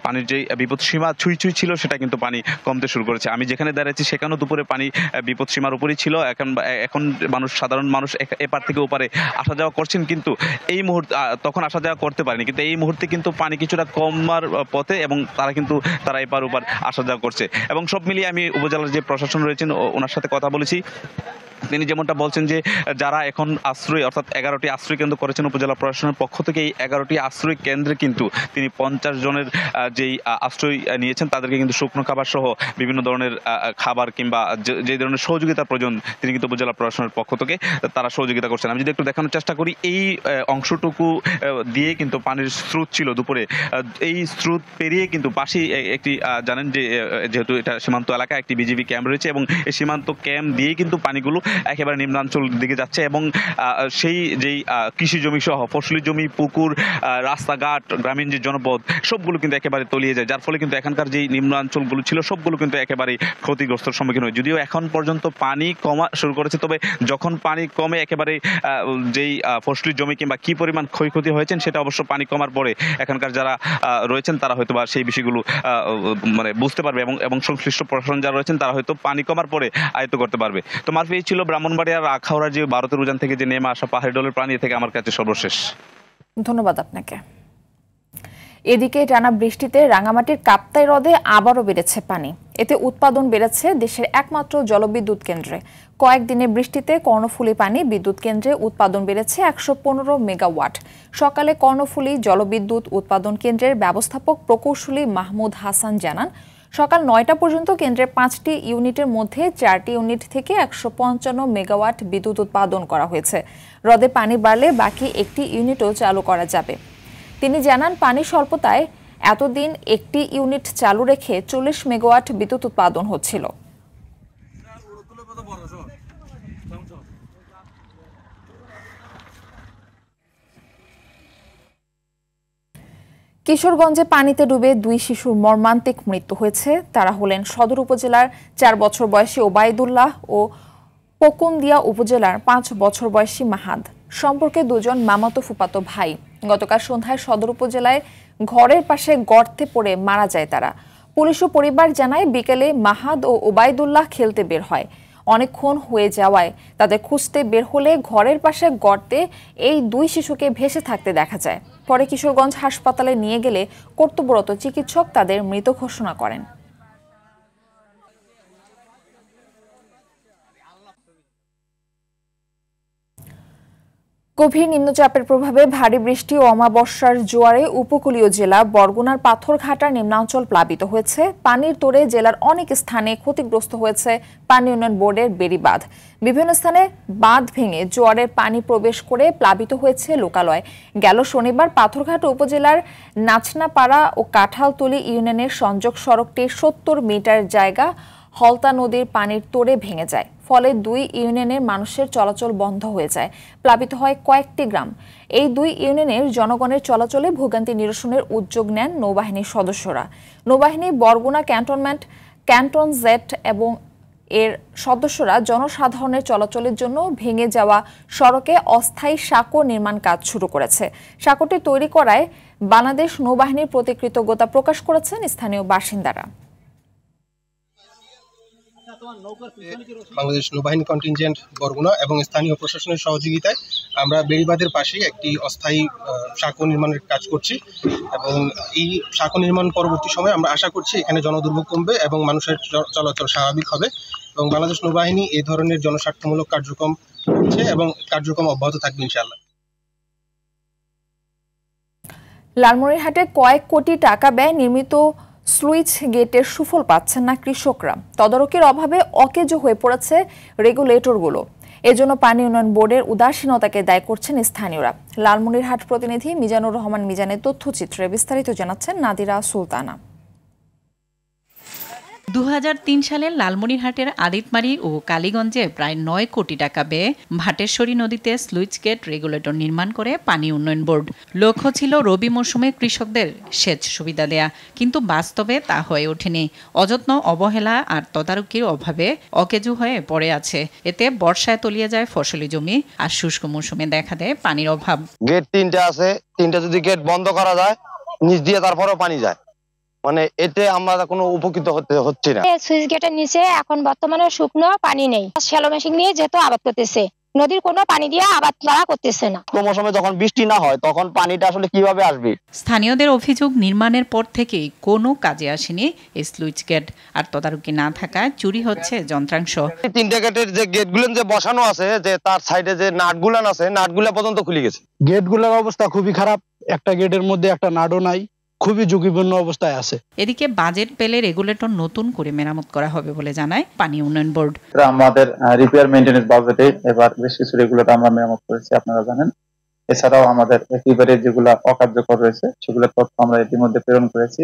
পানির যেই বিপদ সীমা ছুঁই ছিল, সেটা কিন্তু পানি কমতে শুরু করেছে। আমি যেখানে দাঁড়িয়েছি সেখানে দুপুরে পানি বিপদ সীমার উপরই ছিল। এখন সাধারণ মানুষ এপার থেকে ওপারে আসা যাওয়া করছেন, কিন্তু এই মুহূর্তে তখন আসা যাওয়া করতে পারেনি, কিন্তু এই মুহূর্তে কিন্তু পানি কিছুটা কমার পথে এবং তারা এপার ওপার আসা যাওয়া করছে। এবং সব মিলিয়ে আমি উপজেলার যে প্রশাসন রয়েছেন ওনার সাথে কথা বলেছি, তিনি যেমনটা বলছেন যে যারা এখন আশ্রয় অর্থাৎ 11টি আশ্রয় কেন্দ্র করেছেন উপজেলা প্রশাসনের পক্ষ থেকে, এই 11টি আশ্রয় কেন্দ্রে কিন্তু তিনি 50 জনের যেই আশ্রয় নিয়েছেন তাদেরকে কিন্তু শুকনো খাবার সহ বিভিন্ন ধরনের খাবার কিংবা যে ধরনের সহযোগিতা প্রয়োজন তিনি কিন্তু উপজেলা প্রশাসনের পক্ষ থেকে তারা সহযোগিতা করছেন। আমি যদি একটু দেখানোর চেষ্টা করি, এই অংশটুকু দিয়ে কিন্তু পানির স্রোত ছিল দুপুরে, এই স্রোত পেরিয়ে কিন্তু পাশেই একটি জানেন যে যেহেতু এটা সীমান্ত এলাকা, একটি বিজিবি ক্যাম্প রয়েছে এবং এই সীমান্ত ক্যাম্প দিয়ে কিন্তু পানিগুলো একেবারে নিম্নাঞ্চল দিকে যাচ্ছে এবং সেই যেই কৃষি জমি সহ ফসলি জমি, পুকুর, রাস্তাঘাট, গ্রামীণ যে জনপদ সবগুলো কিন্তু একেবারে তলিয়ে যায়, যার ফলে কিন্তু এখানকার যেই নিম্নাঞ্চলগুলো ছিল সবগুলো কিন্তু একেবারে ক্ষতিগ্রস্তর সম্মুখীন হয়। যদিও এখন পর্যন্ত পানি কমা শুরু করেছে, তবে যখন পানি কমে একেবারে যেই ফসলি জমি কিংবা কি পরিমাণ ক্ষয়ক্ষতি হয়েছেন সেটা অবশ্য পানি কমার পরে এখানকার যারা রয়েছেন তারা হয়তো বা সেই বিষয়গুলো মানে বুঝতে পারবে এবং সংশ্লিষ্ট প্রশাসন যারা রয়েছেন তারা হয়তো পানি কমার পরে আয়ত্ত করতে পারবে। তো মারফি, এই ছিল ব্রাহ্মণবাড়িয়ার আখাউড়ার যে ভারতের উজান থেকে যে নেমে আসা পাহাড়ি ঢলের পানি থেকে আমার কাছে সর্বশেষ। ধন্যবাদ আপনাকে। এদিকে টানা বৃষ্টিতে রাঙামাটির কাপ্তাই হ্রদে আবারও বেড়েছে পানি। এতে উৎপাদন বেড়েছে দেশের একমাত্র জলবিদ্যুৎ কেন্দ্রে। কয়েকদিনের বৃষ্টিতে কর্ণফুলী পানি বিদ্যুৎ কেন্দ্রে উৎপাদন বেড়েছে 115 মেগাওয়াট। সকালে কর্ণফুলী জলবিদ্যুৎ উৎপাদন কেন্দ্রের ব্যবস্থাপক প্রকৌশলী মাহমুদ হাসান জানান, সকাল 9টা পর্যন্ত কেন্দ্রের 5টি ইউনিটের মধ্যে 4টি ইউনিট থেকে 155 মেগাওয়াট বিদ্যুৎ উৎপাদন করা হয়েছে। হ্রদে পানি বাড়লে বাকি একটি ইউনিটও চালু করা যাবে। তিনি জানান, পানি স্বল্পতায় এতদিন একটি ইউনিট চালু রেখে 40 মেগাওয়াট বিদ্যুৎ উৎপাদন হচ্ছিল। কিশোরগঞ্জে পানিতে ডুবে 2 শিশুর মর্মান্তিক মৃত্যু হয়েছে। তারা হলেন সদর উপজেলার 4 বছর বয়সী ওবায়দুল্লাহ ও পকুন্দিয়া উপজেলার 5 বছর বয়সী মাহাদ। সম্পর্কে দুজন মামাতো ফুপাতো ভাই। গতকাল সন্ধ্যায় সদর উপজেলায় ঘরের পাশে গর্তে পড়ে মারা যায় তারা। পুলিশ ও পরিবার জানায় বিকেলে মাহাদ ও ওবায়দুল্লাহ খেলতে বের হয়। অনেকক্ষণ হয়ে যাওয়ায় তাদের খুঁজতে বের হলে ঘরের পাশে গর্তে এই 2 শিশুকে ভেসে থাকতে দেখা যায়। পরে কিশোরগঞ্জ হাসপাতালে নিয়ে গেলে কর্তব্যরত চিকিৎসক তাদের মৃত ঘোষণা করেন। গভীর নিম্নচাপের প্রভাবে ভারী বৃষ্টি ও অমাবস্যার জোয়ারে উপকূলীয় জেলা বরগুনার পাথরঘাটার নিম্নাঞ্চল প্লাবিত হয়েছে। পানির তোড়ে জেলার অনেক স্থানে ক্ষতিগ্রস্ত হয়েছে পানি উন্নয়ন বোর্ডের বেড়িবাঁধ। বিভিন্ন স্থানে বাঁধ ভেঙে জোয়ারের পানি প্রবেশ করে প্লাবিত হয়েছে লোকালয়। গেল শনিবার পাথরঘাটা উপজেলার নাচনাপাড়া ও কাঁঠালতলী ইউনিয়নের সংযোগ সড়কটির 70 মিটার জায়গা হলতা নদীর পানির তোড়ে ভেঙে যায়। ফলে 2 ইউনিয়নের মানুষের চলাচল বন্ধ হয়ে যায়। প্লাবিত হয় কয়েকটি গ্রাম। এই 2 ইউনিয়নের জনগণের চলাচলে ভোগান্তি নিরসনের উদ্যোগ নেন নৌবাহিনীর সদস্যরা। নৌবাহিনী বরগুনা ক্যান্টনমেন্ট, ক্যান্টন জেট এবং এর সদস্যরা জনসাধারণের চলাচলের জন্য ভেঙে যাওয়া সড়কে অস্থায়ী সাঁকো নির্মাণ কাজ শুরু করেছে। সাঁকোটি তৈরি করায় বাংলাদেশ নৌবাহিনীর প্রতি কৃতজ্ঞতা প্রকাশ করেছেন স্থানীয় বাসিন্দারা। বাংলাদেশ নৌবাহিনী কন্টিনজেন্ট বরগুনা এবং স্থানীয় প্রশাসনের সহযোগিতায় আমরা বেড়িবাঁধের পাশেই একটি অস্থায়ী সাঁকো নির্মাণের কাজ করছি এবং এই সাঁকো নির্মাণ পরবর্তী সময়ে আমরা আশা করছি এখানে জনদুর্ভোগ কমবে এবং মানুষের চলাচল স্বাভাবিক হবে এবং বাংলাদেশ নৌবাহিনী এই ধরনের জনস্বার্থমূলক কার্যক্রম করছে এবং কার্যক্রম অব্যাহত থাকবে ইনশাআল্লাহ। লালমনিরহাটে কয়েক কোটি টাকা ব্যয় নির্মিত স্লুইস গেটের সুফল পাচ্ছেন না কৃষকরা। তদারকির অভাবে অকেজো হয়ে পড়েছে রেগুলেটরগুলো। এজন্য পানি উন্নয়ন বোর্ডের উদাসীনতাকে দায়ী করছেন স্থানীয়রা। লালমনিরহাট প্রতিনিধি মিজানুর রহমান মিজানের তথ্যচিত্রে বিস্তারিত জানাচ্ছেন নাদিরা সুলতানা। 2003 সালে লালমনিরহাটের আদিতমারি ও কালীগঞ্জে প্রায় 9 কোটি টাকা ব্যয়ে ভাটেশ্বরী নদীতে স্লুইস গেট রেগুলেটর নির্মাণ করে পানি উন্নয়ন বোর্ড। লক্ষ্য ছিল রবি মৌসুমে কৃষকদের সেচ সুবিধা দেয়া, কিন্তু বাস্তবে তা হয়ে ওঠেনি। অযত্ন, অবহেলা আর তদারকির অভাবে অকেজু হয়ে পড়ে আছে। এতে বর্ষায় তলিয়ে যায় ফসলি জমি আর শুষ্ক মৌসুমে দেখা দেয় পানির অভাব। গেট 3টা আছে, 3টা যদি গেট বন্ধ করা যায় নিচ দিয়ে তারপরেও পানি যায়, মানে এতে আমরা কোনো উপকৃত হচ্ছে না। সুইচ গেটের নিচে এখন বর্তমানে শুকনো পানি নেই। শ্যালো মেশিন নিয়ে যেহেতু আবাদ করতেছে, নদীর কোনো পানি দিয়ে আবাদ করা করতেছে না। মৌসুমে যখন বৃষ্টি না হয় তখন পানিটা আসলে কিভাবে আসবে? স্থানীয়দের অভিযোগ, নির্মাণের পর থেকেই কোনো কাজে আসেনি এই স্লুইস গেট, আর তদারকি না থাকায় চুরি হচ্ছে যন্ত্রাংশ। 3টা গেটের যে গেটগুলো যে বসানো আছে, যে তার সাইডে যে নাটগুলান আছে, নাটগুলা পর্যন্ত খুলে গেছে। গেটগুলোর অবস্থা খুবই খারাপ। একটা গেটের মধ্যে একটা নাটও নাই, খুবই ঝুঁকিপূর্ণ অবস্থায় আছে। এদিকে বাজেট পেলে রেগুলেটর নতুন করে মেরামত করা হবে বলে জানায় পানি উন্নয়ন বোর্ড। আমাদের রিপেয়ার মেইনটেনেন্স বাজেটে এবার বেশ কিছু রেগুলেটর আমরা মেরামত করেছি, আপনারা জানেন। এছাড়াও আমাদের একেবারে যেগুলো অকার্যকর রয়েছে সেগুলোর তথ্য আমরা ইতিমধ্যে প্রেরণ করেছি।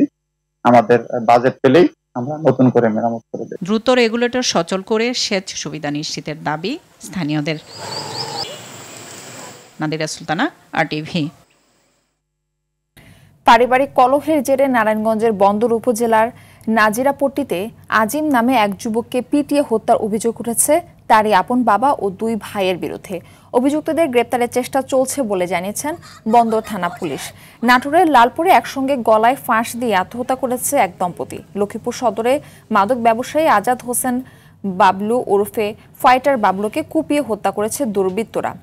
আমাদের বাজেট পেলেই আমরা নতুন করে মেরামত করে দেব। দ্রুত রেগুলেটর সচল করে সেচ সুবিধা নিশ্চিতের দাবি স্থানীয়দের। নাদিরা সুলতানা, RTV। পারিবারিক কলহের জেরে নারায়ণগঞ্জের বন্দর উপজেলার নাজিরাপট্টিতে আজিম নামে এক যুবককে পিটিয়ে হত্যার অভিযোগ উঠেছে তারই আপন বাবা ও 2 ভাইয়ের বিরুদ্ধে। অভিযুক্তদের গ্রেপ্তারের চেষ্টা চলছে বলে জানিয়েছেন বন্দর থানা পুলিশ। নাটোরের লালপুরে একসঙ্গে গলায় ফাঁস দিয়ে আত্মহত্যা করেছে এক দম্পতি। লক্ষ্মীপুর সদরে মাদক ব্যবসায়ী আজাদ হোসেন বাবলু ওরফে ফাইটার বাবলুকে কুপিয়ে হত্যা করেছে দুর্বৃত্তরা।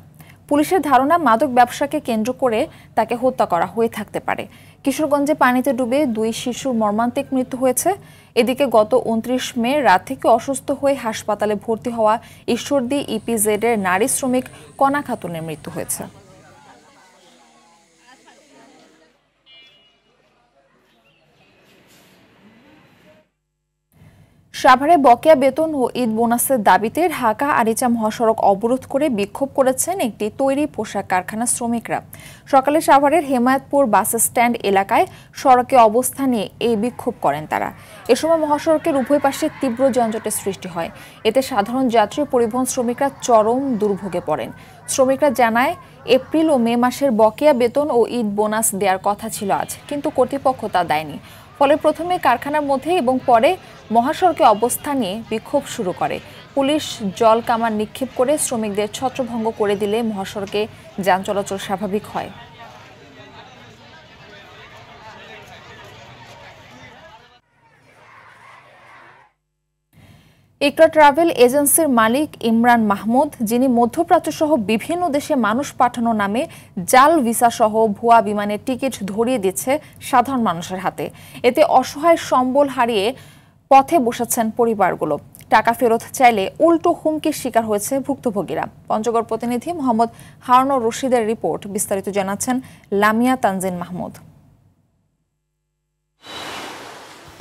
পুলিশের ধারণা মাদক ব্যবসাকে কেন্দ্র করে তাকে হত্যা করা হয়ে থাকতে পারে। কিশোরগঞ্জে পানিতে ডুবে 2 শিশুর মর্মান্তিক মৃত্যু হয়েছে। এদিকে গত 29 মে রাত থেকে অসুস্থ হয়ে হাসপাতালে ভর্তি হওয়া ঈশ্বরদী EPZ এর নারী শ্রমিক কণা খাতুনের মৃত্যু হয়েছে। সাভারে বকেয়া বেতন ও ঈদ বোনাসের দাবিতে ঢাকা আরিচা মহাসড়ক অবরোধ করে বিক্ষোভ করেছেন একটি তৈরি পোশাক কারখানার শ্রমিকরা। সকালে সাভারের হেমায়তপুর বাস স্ট্যান্ড এলাকায় সড়কে অবস্থান নিয়ে এই বিক্ষোভ করেন তারা। এ সময় মহাসড়কের উভয় পাশে তীব্র যানজটের সৃষ্টি হয়। এতে সাধারণ যাত্রী পরিবহন শ্রমিকরা চরম দুর্ভোগে পড়েন। শ্রমিকরা জানায়, এপ্রিল ও মে মাসের বকেয়া বেতন ও ঈদ বোনাস দেওয়ার কথা ছিল আজ, কিন্তু কর্তৃপক্ষ তা দেয়নি। ফলে প্রথমে কারখানার মধ্যে এবং পরে মহাসড়কে অবস্থান নিয়ে বিক্ষোভ শুরু করে। পুলিশ জল কামান নিক্ষেপ করে শ্রমিকদের ছত্রভঙ্গ করে দিলে মহাসড়কে যান চলাচল স্বাভাবিক হয়। ইকরা ট্রাভেল এজেন্সির মালিক ইমরান মাহমুদ, যিনি মধ্যপ্রাচ্য সহ বিভিন্ন দেশে মানুষ পাঠানো নামে জাল ভিসা সহ ভুয়া বিমানের টিকিট ধরিয়ে দিচ্ছে সাধারণ মানুষের হাতে। এতে অসহায় সম্বল হারিয়ে পথে বসেছেন পরিবারগুলো। টাকা ফেরত চাইলে উল্টো হুমকির শিকার হয়েছে ভুক্তভোগীরা। পঞ্চগড় প্রতিনিধি মোহাম্মদ হারুনুর রশিদের রিপোর্ট। বিস্তারিত জানাচ্ছেন লামিয়া তানজিন মাহমুদ।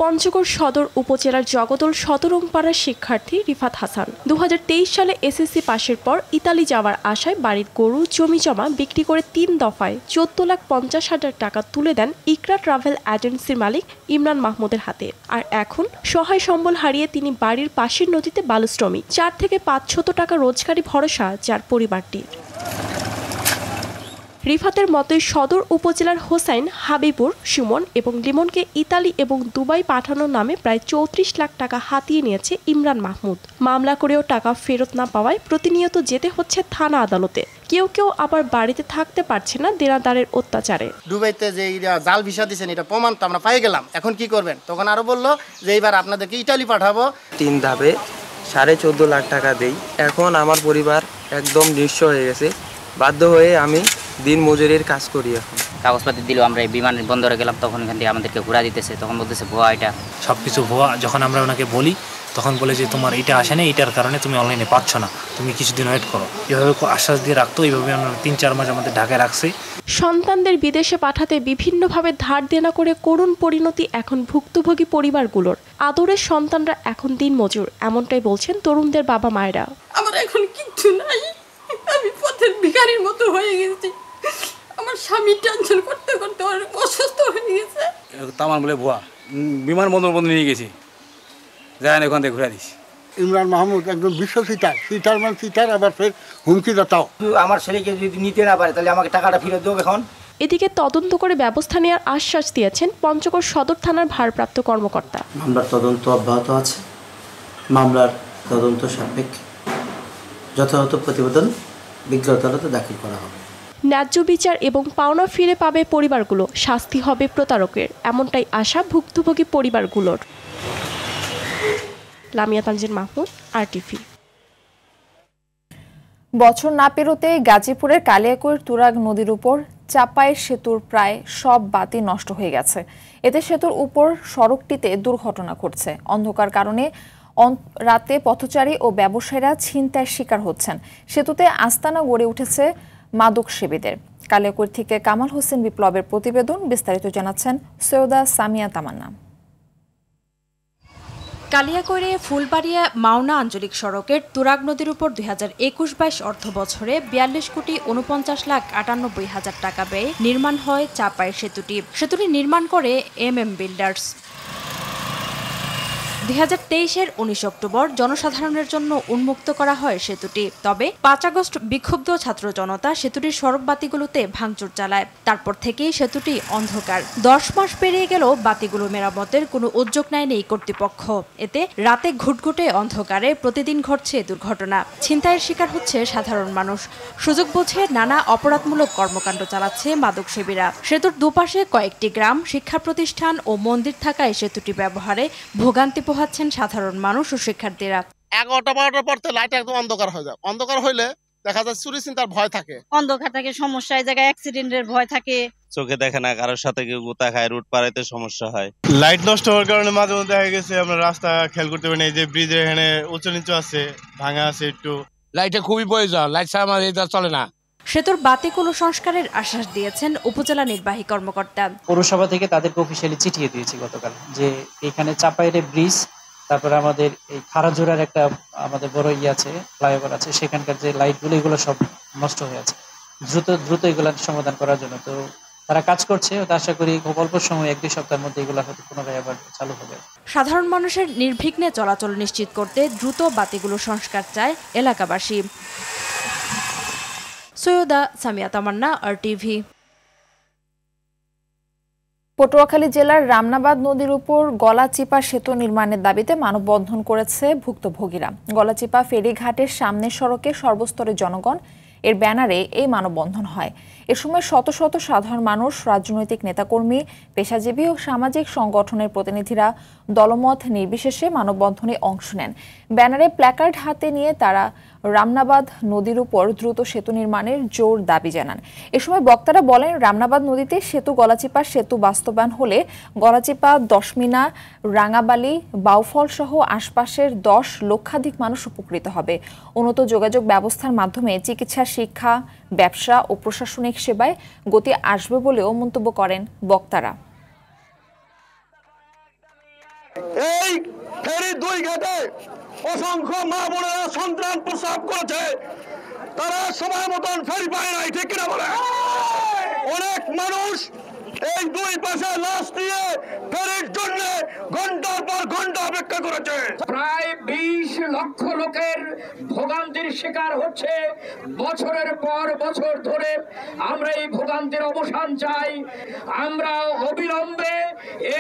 পঞ্চগড় সদর উপজেলার জগদল সদরংপাড়ার শিক্ষার্থী রিফাত হাসান 2023 সালে এসএসসি পাশের পর ইতালি যাওয়ার আশায় বাড়ির গরু জমি জমা বিক্রি করে 3 দফায় 14,50,000 টাকা তুলে দেন ইকরা ট্রাভেল এজেন্সির মালিক ইমরান মাহমুদের হাতে। আর এখন সহায় সম্বল হারিয়ে তিনি বাড়ির পাশের নদীতে বালু শ্রমিক। 4 থেকে 500 টাকা রোজগারি ভরসা যার পরিবারটির। রিফাতের মতোই সদর উপজেলার হোসাইন, হাবিবুর, সুমন এবং লিমনকে ইতালি এবং দুবাই পাঠানোর নামে প্রায় 34 লাখ টাকা হাতিয়ে নিয়েছে ইমরান মাহমুদ। মামলা করেও টাকা ফেরত না পাওয়ায় প্রতিনিয়ত যেতে হচ্ছে থানা আদালতে। কেউ কেউ আবার বাড়িতে থাকতে পারছে না দেনাদারের অত্যাচারে। দুবাইতে যে জাল ভিসা দিয়েছেন এটা প্রমাণ তো আমরা পাই গেলাম, এখন কি করবেন? তখন আরো বললো যে এইবার আপনাদেরকে ইতালি পাঠাবো। 3 ধাপে 14.5 লাখ টাকা দেই। এখন আমার পরিবার একদম নিঃস্ব হয়ে গেছে। বাধ্য হয়ে আমি দিন মজুরির কাজ করি। এখন কাগজপাতি দিল, আমরা বিমান বন্দরে গেলাম, তখন এখান থেকে আমাদেরকে ঘোরা দিতেছে, তখন বলতেছে ভুয়া, এটা সবকিছু ভুয়া। যখন আমরা ওনাকে বলি তখন বলে যে তোমার এটা আসে না, এটার কারণে তুমি অনলাইনে পাচ্ছ না, তুমি কিছুদিন ওয়েট করো। এভাবে আশ্বাস দিয়ে রাখতো। এইভাবে আমরা 3-4 মাস আমাদের ঢাকায় রাখছি। সন্তানদের বিদেশে পাঠাতে বিভিন্নভাবে ধার দেনা করে করুণ পরিণতি এখন ভুক্তভোগী পরিবারগুলোর। আদরের সন্তানরা এখন দিন মজুর, এমনটাই বলছেন তরুণদের বাবা মায়েরা। আমার এখন কিচ্ছু নাই, আমি পথের ভিখারির মতো হয়ে গেছি। আমার স্বামী টেনশন করতে করতে অসুস্থ হয়ে গেছে। তামান বলে ভুয়া, বিমান বন্দর বন্ধ নিয়ে গেছি, যাই না, ওখান থেকে ঘুরে দিস। ইমরান মাহমুদ একদম বিশ্ব সিটার মানে সিটার, আবার ফের হুমকি দাতাও। আমার ছেলেকে যদি নিতে না পারে তাহলে আমাকে টাকাটা ফেরত দেবো। এখন এদিকে তদন্ত করে ব্যবস্থা নেওয়ার আশ্বাস দিয়েছেন পঞ্চগড় সদর থানার ভারপ্রাপ্ত কর্মকর্তা। মামলার তদন্ত অব্যাহত আছে। মামলার তদন্ত সাপেক্ষে যথাযথ প্রতিবেদন বিজ্ঞ আদালতে দাখিল করা হবে। ন্যায্য বিচার এবং পাওনা ফিরে পাবে পরিবারগুলো, শাস্তি হবে প্রতারকের, এমনটাই আশা ভুক্তভোগী পরিবারগুলোর। লামিয়া তানজিন মাহমুদ, আরটিভি। বছর না পেরোতে গাজীপুরের কালিয়াকৈর তুরাগ নদীর উপর চাপাইয়ের সেতুর প্রায় সব বাতি নষ্ট হয়ে গেছে। এতে সেতুর উপর সড়কটিতে দুর্ঘটনা ঘটছে। অন্ধকার কারণে রাতে পথচারী ও ব্যবসায়ীরা ছিনতাইয়ের শিকার হচ্ছেন। সেতুতে আস্তানা গড়ে উঠেছে মাদক সেবীদের। কালিয়াকৈর থেকে কামাল হোসেন বিপ্লবের প্রতিবেদন। বিস্তারিত জানাচ্ছেন সৈয়দা সামিয়া তামান্না। কালিয়াকৈরে ফুলবাড়িয়া মাওনা আঞ্চলিক সড়কের তুরাগ নদীর উপর 2021-22 অর্থ বছরে 42,49,98,000 টাকা ব্যয়ে নির্মাণ হয় চাপাইয়ের সেতুটি। সেতুটি নির্মাণ করে MM বিল্ডার্স। 2023-এর 19 অক্টোবর জনসাধারণের জন্য উন্মুক্ত করা হয় সেতুটি। তবে 5 আগস্ট বিক্ষুব্ধ ছাত্র জনতা সেতুটির সড়ক বাতিগুলোতে ভাঙচুর চালায়। তারপর থেকেই সেতুটি অন্ধকার। 10 মাস পেরিয়ে গেল বাতিগুলো মেরামতের কোনো উদ্যোগ নেয়নি কর্তৃপক্ষ। এতে রাতে ঘুটঘুটে অন্ধকারে প্রতিদিন ঘটছে দুর্ঘটনা। ছিনতাইয়ের শিকার হচ্ছে সাধারণ মানুষ। সুযোগ বুঝে নানা অপরাধমূলক কর্মকাণ্ড চালাচ্ছে মাদক সেবীরা। সেতুর দুপাশে কয়েকটি গ্রাম, শিক্ষা প্রতিষ্ঠান ও মন্দির থাকায় সেতুটি ব্যবহারে ভোগান্তি পোহাচ্ছেন সাধারণ মানুষ ও শিক্ষার্থীরা। 11টা-12টার পর থেকে লাইট একদম অন্ধকার হয়ে যায়। অন্ধকার হইলে দেখা যায় চুরি চিন্তার ভয় থাকে, অন্ধকার থাকে, সমস্যা, এই জায়গায় অ্যাক্সিডেন্টের ভয় থাকে, চোখে দেখে না, কারোর সাথে কেউ গোতা খায়, রুট পারাইতে সমস্যা হয়। লাইট নষ্ট হওয়ার কারণে মাঝে মধ্যে দেখা গেছে আমরা রাস্তা খেয়াল করতে পারি না। এই যে ব্রিজের এখানে উঁচু নিচু আছে, ভাঙা আছে, একটু লাইটের খুবই প্রয়োজন, লাইট ছাড়া আমাদের এটা চলে না। সেতুর বাতিগুলো সংস্কারের আশ্বাস দিয়েছেন উপজেলা নির্বাহী কর্মকর্তা। পৌরসভা থেকে তাদেরকে অফিসিয়ালি চিঠিয়ে দিয়েছি গতকাল যে এখানে চাপাইরে ব্রিজ তারপরে আমাদের এই খারাজোড়ার একটা আমাদের বড় আছে ফ্লাইওভার আছে, সেখানকার যে লাইটগুলো এগুলো সব নষ্ট হয়ে আছে। দ্রুত এগুলো সমাধান করার জন্য তো তারা কাজ করছে। আশা করি খুব অল্প সময় 1-2 সপ্তাহের মধ্যে এগুলো হয়তো পুনরায় আবার চালু হবে। সাধারণ মানুষের নির্বিঘ্নে চলাচল নিশ্চিত করতে দ্রুত বাতিগুলো সংস্কার চায় এলাকাবাসী। সৈয়দা সামিয়া তামান্না, RTV। পটুয়াখালী জেলার রামনাবাদ নদীর উপর গলাচিপা সেতু নির্মাণের দাবিতে মানববন্ধন করেছে ভুক্তভোগীরা। গলাচিপা ফেরিঘাটের সামনের সড়কে সর্বস্তরের জনগণ এর ব্যানারে এই মানববন্ধন হয়। এ সময় শত শত সাধারণ মানুষ, রাজনৈতিক নেতাকর্মী, পেশাজীবী ও সামাজিক সংগঠনের প্রতিনিধিরা দলমত নির্বিশেষে মানববন্ধনে অংশ নেন। ব্যানারে প্ল্যাকার্ড হাতে নিয়ে তারা রামনাবাদ নদীর উপর দ্রুত সেতু নির্মাণের জোর দাবি জানান। এ সময় বক্তারা বলেন, রামনাবাদ নদীতে সেতু গলাচিপা সেতু বাস্তবায়ন হলে গলাচিপা, দশমিনা, রাঙাবালি, বাউফল সহ আশপাশের 10 লক্ষাধিক মানুষ উপকৃত হবে। উন্নত যোগাযোগ ব্যবস্থার মাধ্যমে চিকিৎসা, শিক্ষা, ব্যবসা ও প্রশাসনিক সেবায় গতি আসবে বলেও মন্তব্য করেন বক্তারা। এই ফেরি 2 ঘাটে অসংখ্য মা বোনেরা সন্তান প্রসব করেছে, তারা সময় মতন ফেরি পায় নাই, ঠিক কিনা বলে? অনেক মানুষ এই 2 পাশে লাশ দিয়ে ফেরির জন্য ঘন্টার পর ঘন্টা অপেক্ষা করেছে। প্রায় 20 লক্ষ লোকের ভোগান্তির শিকার হচ্ছে বছরের পর বছর ধরে। আমরা এই ভোগান্তির অবসান চাই। আমরা অবিলম্বে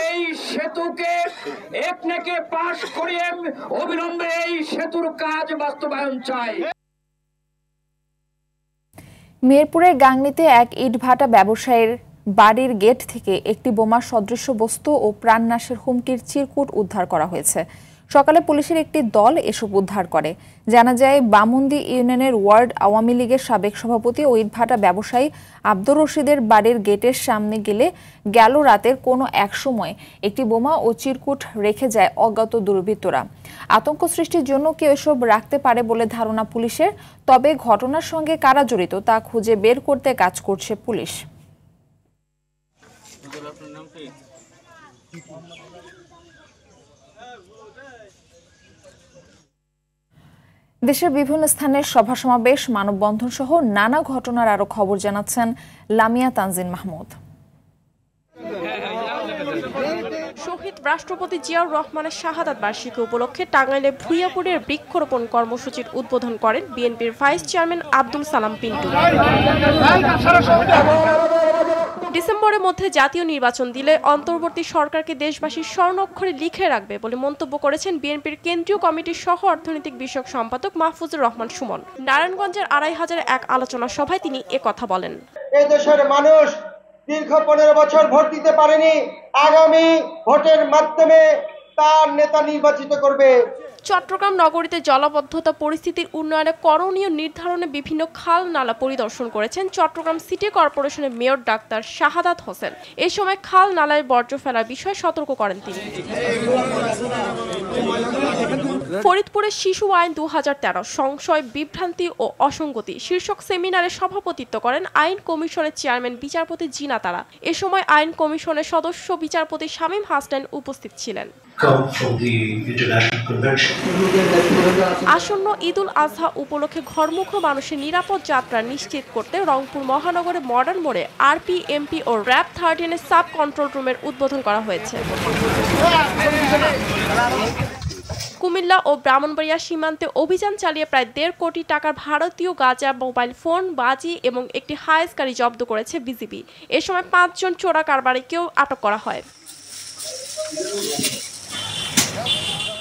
এই সেতুকে একনেকে পাশ করিয়ে অবিলম্বে এই সেতুর কাজ বাস্তবায়ন চাই। মেহেরপুরের গাংনীতে এক ইটভাটা ব্যবসায়ীর বাড়ির গেট থেকে একটি বোমা সদৃশ্য বস্তু ও প্রাণনাশের হুমকির চিরকুট উদ্ধার করা হয়েছে। সকালে পুলিশের একটি দল এসব উদ্ধার করে। জানা যায়, বামুন্দি ইউনিয়নের ওয়ার্ড আওয়ামী লীগের সাবেক সভাপতি ও ইটভাটা ব্যবসায়ী আব্দুর রশিদের বাড়ির গেটের সামনে গেল রাতের কোনো এক সময় একটি বোমা ও চিরকুট রেখে যায় অজ্ঞাত দুর্বৃত্তরা। আতঙ্ক সৃষ্টির জন্য কেউ এসব রাখতে পারে বলে ধারণা পুলিশের। তবে ঘটনার সঙ্গে কারা জড়িত তা খুঁজে বের করতে কাজ করছে পুলিশ। দেশের বিভিন্ন স্থানের সভা সমাবেশ, মানববন্ধন সহ নানা ঘটনার আরো খবর জানাচ্ছেন লামিয়া তানজিন মাহমুদ। শহীদ রাষ্ট্রপতি জিয়াউর রহমানের শাহাদাত বার্ষিকী উপলক্ষে টাঙ্গাইলে ভূঁইয়াপুরের বৃক্ষরোপণ কর্মসূচির উদ্বোধন করেন বিএনপির ভাইস চেয়ারম্যান আব্দুল সালাম পিন্টু। ডিসেম্বরের মধ্যে জাতীয় নির্বাচন দিলে অন্তর্বর্তী সরকারকে দেশবাসীর স্বর্ণাক্ষরে লিখে রাখবে বলে মন্তব্য করেছেন বিএনপির কেন্দ্রীয় কমিটির সহ অর্থনৈতিক বিষয়ক সম্পাদক মাহফুজুর রহমান সুমন। নারায়ণগঞ্জের 2500 এক আলোচনা সভায় তিনি একথা বলেন। এই দেশের মানুষ দীর্ঘ 15 বছর ভোট দিতে পারেনি, আগামী ভোটের মাধ্যমে তার নেতা নির্বাচিত করবে। চট্টগ্রাম নগরীতে জলাবদ্ধতা পরিস্থিতির উন্নয়নে করণীয় নির্ধারণে বিভিন্ন খাল নালা পরিদর্শন করেছেন চট্টগ্রাম সিটি কর্পোরেশনের মেয়র ডাক্তার শাহাদাত হোসেন। এই সময় খাল নালায় বর্জ্য ফেলার বিষয়ে সতর্ক করেন তিনি। ফরিদপুরে শিশু আইন 2013 সংশয়, বিভ্রান্তি ও অসঙ্গতি শীর্ষক সেমিনারে সভাপতিত্ব করেন আইন কমিশনের চেয়ারম্যান বিচারপতি জিনা তারা। এ সময় আইন কমিশনের সদস্য বিচারপতি শামীম হাসনাইন উপস্থিত ছিলেন। আসন্ন ঈদুল আজহা উপলক্ষে ঘরমুখ মানুষের নিরাপদ যাত্রা নিশ্চিত করতে রংপুর মহানগরে মডার্ন মোড়ে RPMP ও RAB 13 সাব কন্ট্রোল রুমের উদ্বোধন করা হয়েছে। কুমিল্লা ও ব্রাহ্মণবাড়িয়া সীমান্তে অভিযান চালিয়ে প্রায় 1.5 কোটি টাকার ভারতীয় গাঁজা, মোবাইল ফোন, বাজি এবং একটি হায়েস গাড়ি জব্দ করেছে বিজিবি। এ সময় 5 জন চোরা কারবারিকেও আটক করা হয়।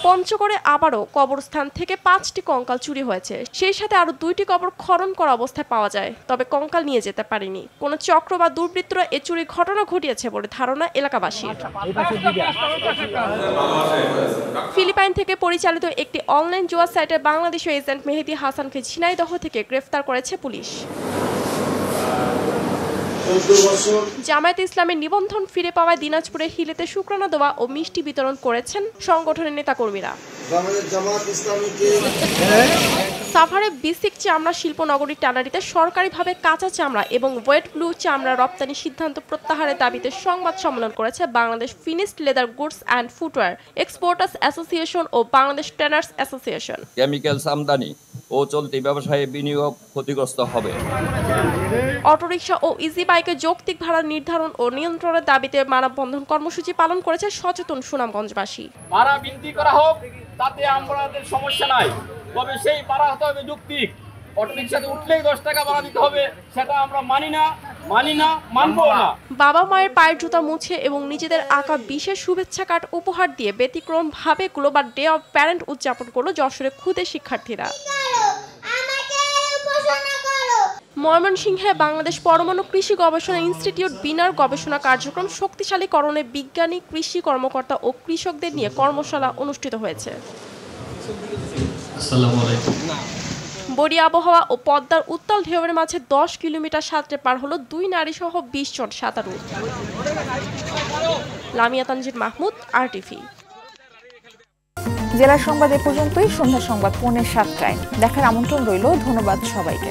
পঞ্চগড়ে আবারও কবরস্থান থেকে 5টি কঙ্কাল চুরি হয়েছে। সেই সাথে আরো 2টি কবর খনন করা অবস্থায় পাওয়া যায়, তবে কঙ্কাল নিয়ে যেতে পারেনি। কোন চক্র বা দুর্বৃত্তরা এ চুরির ঘটনা ঘটিয়েছে বলে ধারণা এলাকাবাসীর। ফিলিপাইন থেকে পরিচালিত একটি অনলাইন জুয়া সাইটের বাংলাদেশি এজেন্ট মেহেদী হাসানকে ঝিনাইদহ থেকে গ্রেফতার করেছে পুলিশ। জামায়াত ইসলামের নিবন্ধন ফিরে পাওয়ায় দিনাজপুরের হিলেতে শুকরানা দোয়া ও মিষ্টি বিতরণ করেছেন সংগঠনের নেতাকর্মীরা। সাভারে বিসিক চামড়া শিল্পনগরী ট্যানারিতে সরকারিভাবে কাঁচা চামড়া এবং ওয়েট ব্লু চামড়া রপ্তানি সিদ্ধান্ত প্রত্যাহারের দাবিতে সংবাদ সম্মেলন করেছে Bangladesh finished leather goods and footwear exporters association ও বাংলাদেশ ট্যানার্স অ্যাসোসিয়েশন। কেমিক্যালস আমদানি ও চলতি ব্যবসায়ে বিনিয়োগ ক্ষতিগ্রস্ত হবে। অটোরিকশা ও ইজি বাইকে যৌক্তিক ভাড়া নির্ধারণ ও নিয়ন্ত্রণের দাবিতে মানববন্ধন কর্মসূচি পালন করেছে সচেতন সুনামগঞ্জবাসী। ভাড়া বৃদ্ধি করা হোক, তাতে আমাদের সমস্যা নাই, তবে সেই ভাড়া হতে হবে যৌক্তিক। অটোরিকশাতে উঠলেই 10 টাকা ভাড়া দিতে হবে, সেটা আমরা মানি না, মানবো না। বাবা মায়ের পায়ের জুতা মুছে এবং নিজেদের আঁকা বিশেষ শুভেচ্ছা কার্ড উপহার দিয়ে ব্যতিক্রম ভাবে গ্লোবাল ডে অফ প্যারেন্ট উদযাপন করলো যশোরের ক্ষুদে শিক্ষার্থীরা। ময়মনসিংহে বাংলাদেশ পরমাণু কৃষি গবেষণা ইনস্টিটিউট বিনার গবেষণা কার্যক্রম শক্তিশালীকরণে বিজ্ঞানী, কৃষি কর্মকর্তা ও কৃষকদের নিয়ে কর্মশালা অনুষ্ঠিত হয়েছে। বড়ি আবহাওয়া ও পদ্মার উত্তাল ঢেউয়ের মাঝে 10 কিলোমিটার সাঁতরে পার হলো 2 নারী সহ 20 জন সাঁতারু। Lamia Tangier Mahmud, RTV। জেলা সংবাদ এ পর্যন্তই। সন্ধ্যা সংবাদ 7:15টায় দেখার আমন্ত্রণ রইল। ধন্যবাদ সবাইকে।